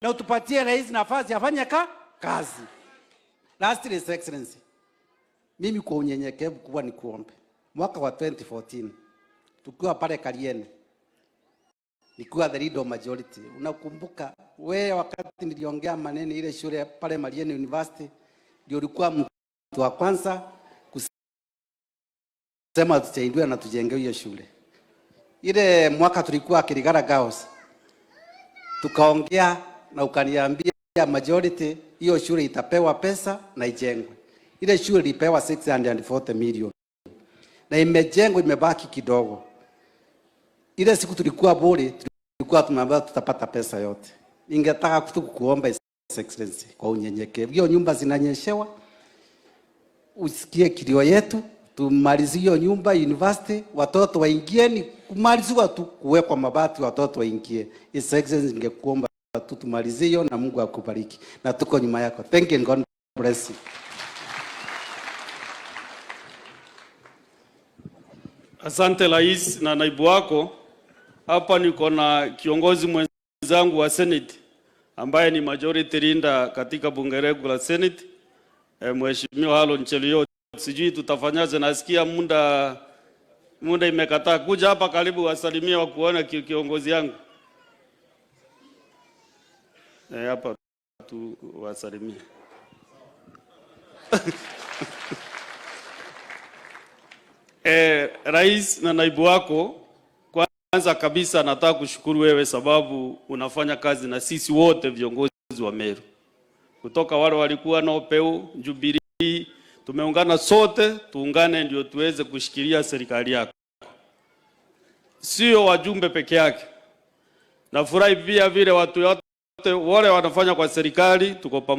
na utupatie rais nafasi afanye kazi. Lastly, His Excellency, mimi kwa unyenyekevu kubwa ni kuombe. Mwaka wa 2014 tukiwa pale Kariene, nikiwa the leader of majority, unakumbuka wewe wakati niliongea maneno ile shule pale Mariene University, ndio ulikuwa mtu wa kwanza kusema tusaidie na tujenge hiyo shule. Ile mwaka tulikuwa Kirigara Girls, tukaongea na ukaniambia majority hiyo shule itapewa pesa na ijengwe. Ile shule ilipewa 640 million na imejengwa, imebaki kidogo. Ile siku tulikuwa bure, tulikuwa tumeambiwa tutapata pesa yote. Ningetaka kukuomba His Excellency kwa unyenyekevu, hiyo nyumba zinanyeshewa, usikie kilio yetu, tumalizie hiyo nyumba university, watoto waingie, ni kumaliziwa tu kuwekwa mabati, watoto waingie. His Excellency, ningekuomba tu tumalizie hiyo, na Mungu akubariki, na tuko nyuma yako. Thank you and God bless you. Asante Rais na naibu wako. Hapa niko na kiongozi mwenzangu wa Senate ambaye ni majority leader katika bunge letu la Senate, Mheshimiwa Halo Chelio. Sijui tutafanyaje, nasikia muda imekataa kuja hapa. Karibu wasalimie wa kuona kiongozi yangu. Hapa tu wasalimie. Rais na naibu wako, kwanza kabisa nataka kushukuru wewe sababu unafanya kazi na sisi wote viongozi wa Meru. Kutoka wale walikuwa na upeo Jubilee, tumeungana sote, tuungane ndio tuweze kushikilia serikali yako. Sio wajumbe peke yake. Nafurahi pia vile watu wote wale wanafanya kwa serikali tuko pamoja.